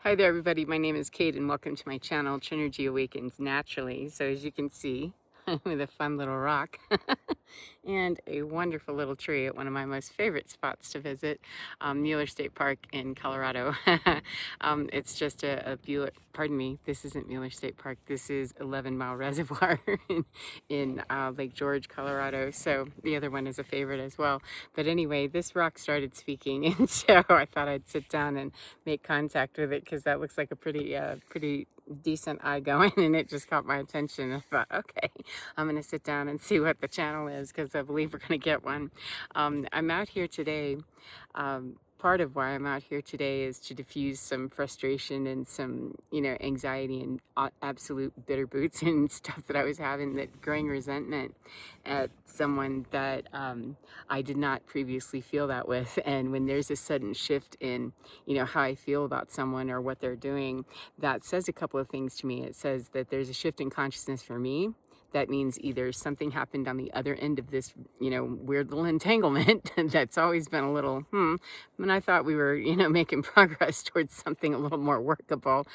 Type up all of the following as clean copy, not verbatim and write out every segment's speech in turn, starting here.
Hi there, everybody. My name is Kate, and welcome to my channel, Trinergy Awakens Naturally. So, as you can see, with a fun little rock and a wonderful little tree at one of my most favorite spots to visit, Mueller State Park in Colorado. It's just a beautiful, pardon me, this isn't Mueller State Park. This is 11 Mile Reservoir in Lake George, Colorado. So, the other one is a favorite as well. But anyway, this rock started speaking, and so I thought I'd sit down and make contact with it because that looks like a pretty decent eye going, and it just caught my attention. I thought, okay, I'm going to sit down and see what the channel is because I believe we're going to get one. I'm out here today. Part of why I'm out here today is to diffuse some frustration and some, anxiety and absolute bitter boots and stuff that I was having, that growing resentment at someone that I did not previously feel that with. And when there's a sudden shift in, how I feel about someone or what they're doing, that says a couple of things to me. It says that there's a shift in consciousness for me. That means either something happened on the other end of this, weird little entanglement that's always been a little, and I thought we were, making progress towards something a little more workable,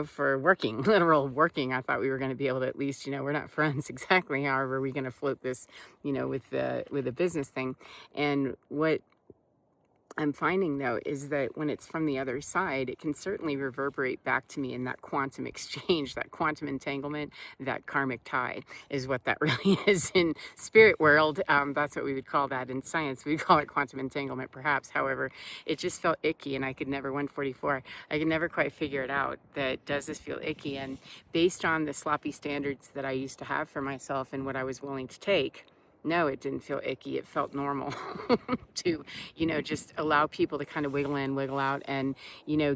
for working, literal working. I thought we were going to be able to at least, we're not friends exactly. However, we're going to float this, with the business thing. And what I'm finding, though, is that when it's from the other side, it can certainly reverberate back to me in that quantum exchange, that quantum entanglement, that karmic tie is what that really is in spirit world. That's what we would call that. In science, we call it quantum entanglement, perhaps. However, it just felt icky, and I could never, 144, I could never quite figure it out. That does this feel icky? And based on the sloppy standards that I used to have for myself and what I was willing to take, no, it didn't feel icky. It felt normal to, just allow people to kind of wiggle in, wiggle out, and,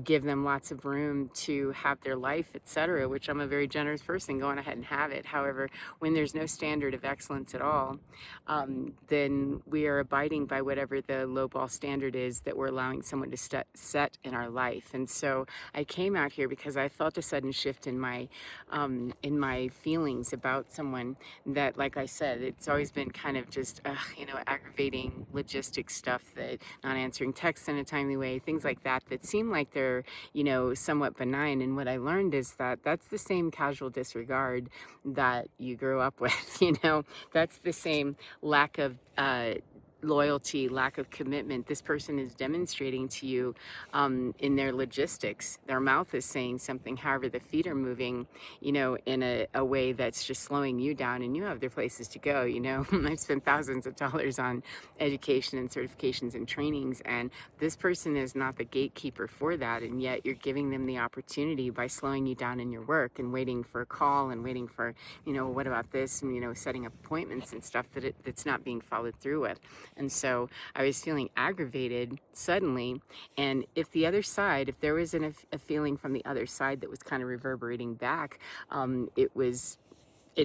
give them lots of room to have their life, etc., which I'm a very generous person, going ahead and have it. However, when there's no standard of excellence at all, then we are abiding by whatever the lowball standard is that we're allowing someone to set in our life. And so I came out here because I felt a sudden shift in my feelings about someone that, like I said, it's always been kind of just, aggravating logistics stuff, that not answering texts in a timely way, things like that, that seem like they're, somewhat benign. And what I learned is that that's the same casual disregard that you grew up with, that's the same lack of, loyalty, lack of commitment this person is demonstrating to you in their logistics. Their mouth is saying something, however, the feet are moving, in a way that's just slowing you down, and you have other places to go. I've spent thousands of dollars on education and certifications and trainings, and this person is not the gatekeeper for that, and yet you're giving them the opportunity by slowing you down in your work and waiting for a call and waiting for, what about this, and, setting up appointments and stuff that's not being followed through with. And so I was feeling aggravated suddenly. And if the other side, if there was a feeling from the other side that was kind of reverberating back, it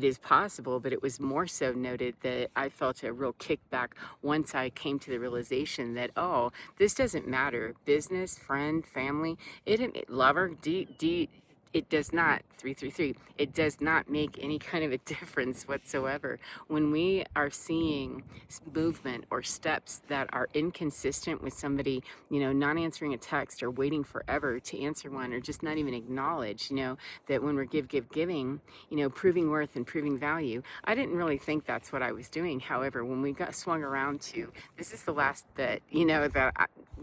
is possible, but it was more so noted that I felt a real kickback once I came to the realization that, oh, this doesn't matter. Business, friend, family, lover, it does not, 333, it does not make any kind of a difference whatsoever. When we are seeing movement or steps that are inconsistent with somebody, not answering a text or waiting forever to answer one, or just not even acknowledge, that when we're giving, proving worth and proving value. I didn't really think that's what I was doing. However, when we got swung around to, this is the last bit,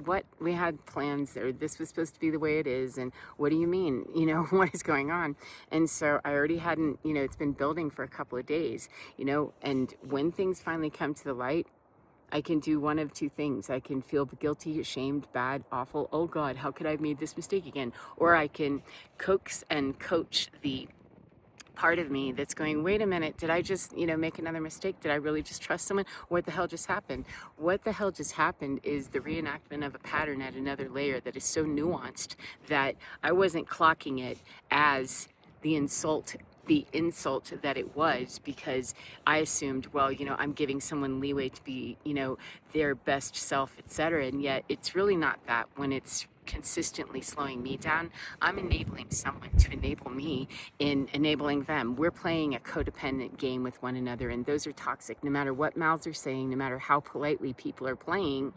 what we had plans there, this was supposed to be the way it is, and what do you mean, what is going on? And so I already hadn't, it's been building for a couple of days, and when things finally come to the light, I can do one of two things. I can feel guilty, ashamed, bad, awful, oh God, how could I have made this mistake again? Or I can coax and coach the part of me that's going, wait a minute, did I just, make another mistake? Did I really just trust someone? What the hell just happened? What the hell just happened is the reenactment of a pattern at another layer that is so nuanced that I wasn't clocking it as the insult that it was, because I assumed, well, I'm giving someone leeway to be, their best self, etc. And yet it's really not that. When it's consistently slowing me down, I'm enabling someone to enable me in enabling them. We're playing a codependent game with one another, and those are toxic. No matter what mouths are saying, no matter how politely people are playing,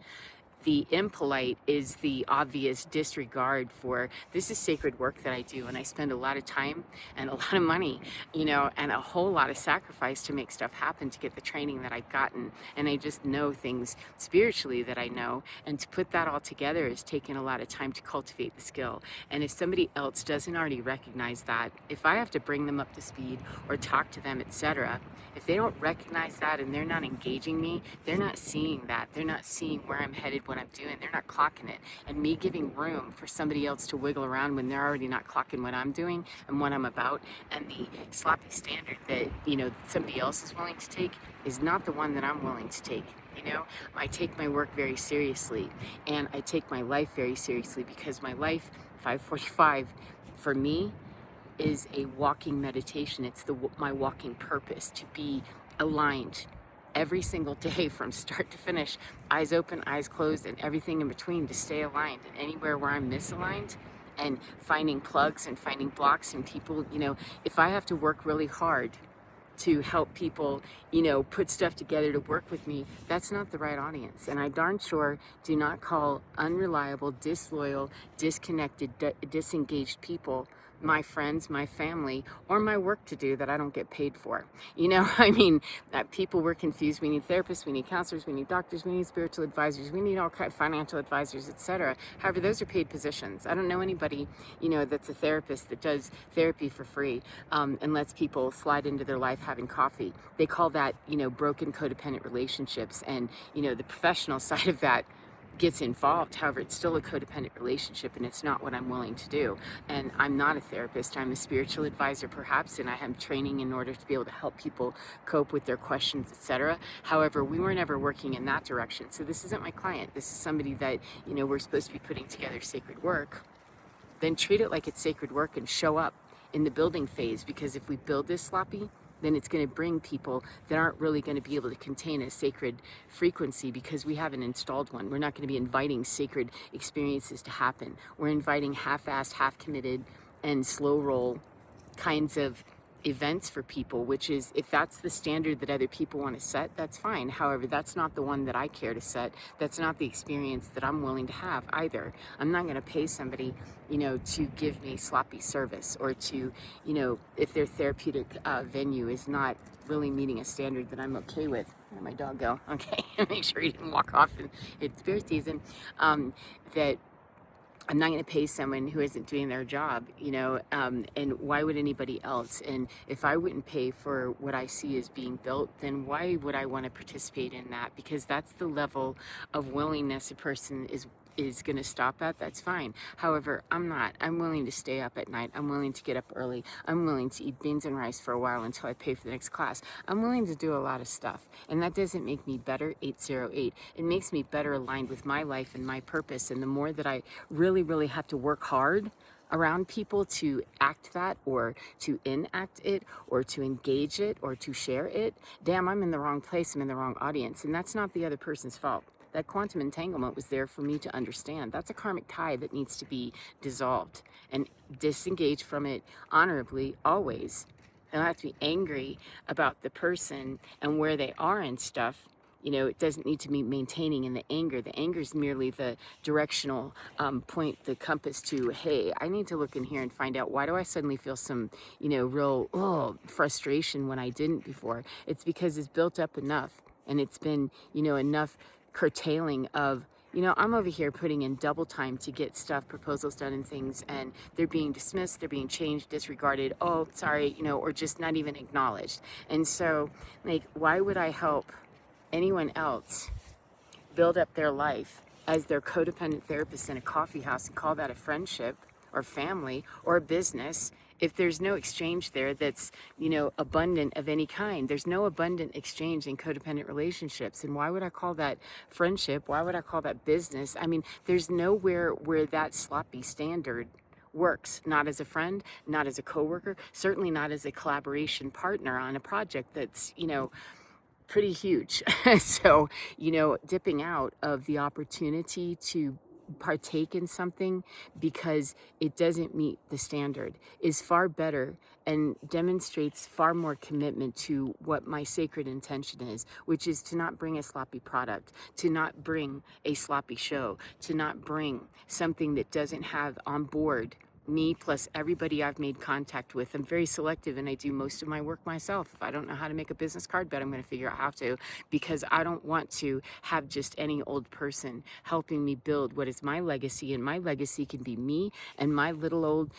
The impolite is the obvious disregard for this is sacred work that I do, and I spend a lot of time and a lot of money, and a whole lot of sacrifice to make stuff happen to get the training that I've gotten. And I just know things spiritually that I know, and to put that all together has taken a lot of time to cultivate the skill. And if somebody else doesn't already recognize that, if I have to bring them up to speed or talk to them, etc., if they don't recognize that and they're not engaging me, they're not seeing that. They're not seeing where I'm headed, what I'm doing. They're not clocking it. And me giving room for somebody else to wiggle around when they're already not clocking what I'm doing and what I'm about, and the sloppy standard that, somebody else is willing to take is not the one that I'm willing to take. I take my work very seriously, and I take my life very seriously, because my life, 545, for me, is a walking meditation. It's my walking purpose, to be aligned every single day from start to finish, eyes open, eyes closed, and everything in between, to stay aligned. And anywhere where I'm misaligned and finding plugs and finding blocks and people, if I have to work really hard to help people, put stuff together to work with me, that's not the right audience. And I darn sure do not call unreliable, disloyal, disconnected, disengaged people my friends, my family, or my work to do that I don't get paid for. People were confused. We need therapists, we need counselors, we need doctors, we need spiritual advisors, we need all kinds of financial advisors, etc. However, those are paid positions. I don't know anybody, that's a therapist that does therapy for free, and lets people slide into their life having coffee. They call that, broken codependent relationships. And, the professional side of that gets involved. However, it's still a codependent relationship, and it's not what I'm willing to do. And I'm not a therapist. I'm a spiritual advisor, perhaps, and I have training in order to be able to help people cope with their questions, etc. However, we were never working in that direction. So this isn't my client. This is somebody that, we're supposed to be putting together sacred work. Then treat it like it's sacred work and show up in the building phase, because if we build this sloppy, then it's going to bring people that aren't really going to be able to contain a sacred frequency, because we haven't installed one. We're not going to be inviting sacred experiences to happen. We're inviting half-assed, half-committed, and slow roll kinds of events for people, which is, if that's the standard that other people want to set, that's fine. However, that's not the one that I care to set. That's not the experience that I'm willing to have either. I'm not going to pay somebody, to give me sloppy service, or to, if their therapeutic venue is not really meeting a standard that I'm okay with. Where'd my dog go? Okay, make sure he didn't walk off, and it's bear season. That I'm not going to pay someone who isn't doing their job, and why would anybody else? And if I wouldn't pay for what I see as being built, then why would I want to participate in that? Because that's the level of willingness a person is going to stop at. That's fine. However, I'm not. I'm willing to stay up at night. I'm willing to get up early. I'm willing to eat beans and rice for a while until I pay for the next class. I'm willing to do a lot of stuff. And that doesn't make me better, 808. It makes me better aligned with my life and my purpose. And the more that I really, really have to work hard around people to act that, or to enact it, or to engage it, or to share it, damn, I'm in the wrong place. I'm in the wrong audience. And that's not the other person's fault. That quantum entanglement was there for me to understand. That's a karmic tie that needs to be dissolved and disengage from it honorably, always. I don't have to be angry about the person and where they are and stuff. It doesn't need to be maintaining in the anger. The anger is merely the directional point, the compass to, hey, I need to look in here and find out, why do I suddenly feel some, real frustration when I didn't before? It's because it's built up enough, and it's been, enough curtailing of, I'm over here putting in double time to get proposals done and things, and they're being dismissed, they're being changed, disregarded, oh, sorry, or just not even acknowledged. And so, why would I help anyone else build up their life as their codependent therapist in a coffee house and call that a friendship or family or a business if there's no exchange there that's, abundant of any kind? There's no abundant exchange in codependent relationships. And why would I call that friendship? Why would I call that business? There's nowhere where that sloppy standard works. Not as a friend, not as a coworker, certainly not as a collaboration partner on a project that's, pretty huge. So, dipping out of the opportunity to partake in something because it doesn't meet the standard is far better and demonstrates far more commitment to what my sacred intention is, which is to not bring a sloppy product, to not bring a sloppy show, to not bring something that doesn't have on board me plus everybody I've made contact with. I'm very selective and I do most of my work myself. If I don't know how to make a business card, but I'm going to figure out how to, because I don't want to have just any old person helping me build what is my legacy. And my legacy can be me and my little old,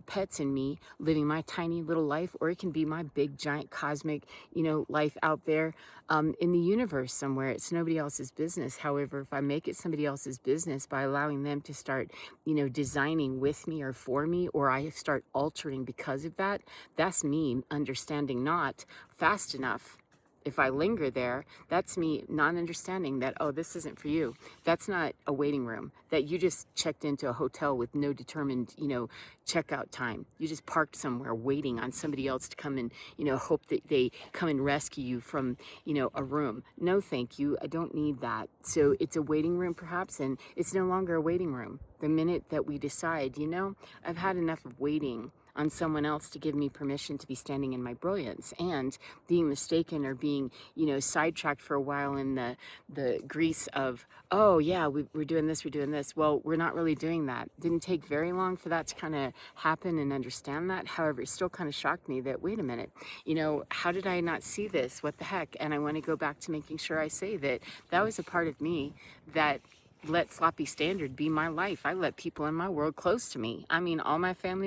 pets and me living my tiny little life, or it can be my big giant cosmic, life out there in the universe somewhere. It's nobody else's business. However, if I make it somebody else's business by allowing them to start, designing with me or for me, or I start altering because of that, that's me understanding not fast enough. If I linger there, that's me not understanding that, oh, this isn't for you. That's not a waiting room, that you just checked into a hotel with no determined, checkout time. You just parked somewhere waiting on somebody else to come and, hope that they come and rescue you from, a room. No, thank you. I don't need that. So it's a waiting room perhaps, and it's no longer a waiting room. The minute that we decide, I've had enough of waiting on someone else to give me permission to be standing in my brilliance and being mistaken or being, sidetracked for a while in the grease of, oh yeah, we're doing this, we're doing this. Well, we're not really doing that. Didn't take very long for that to kind of happen and understand that. However, it still kind of shocked me that, wait a minute, how did I not see this? What the heck? And I want to go back to making sure I say that that was a part of me that let sloppy standard be my life. I let people in my world close to me. I mean, all my family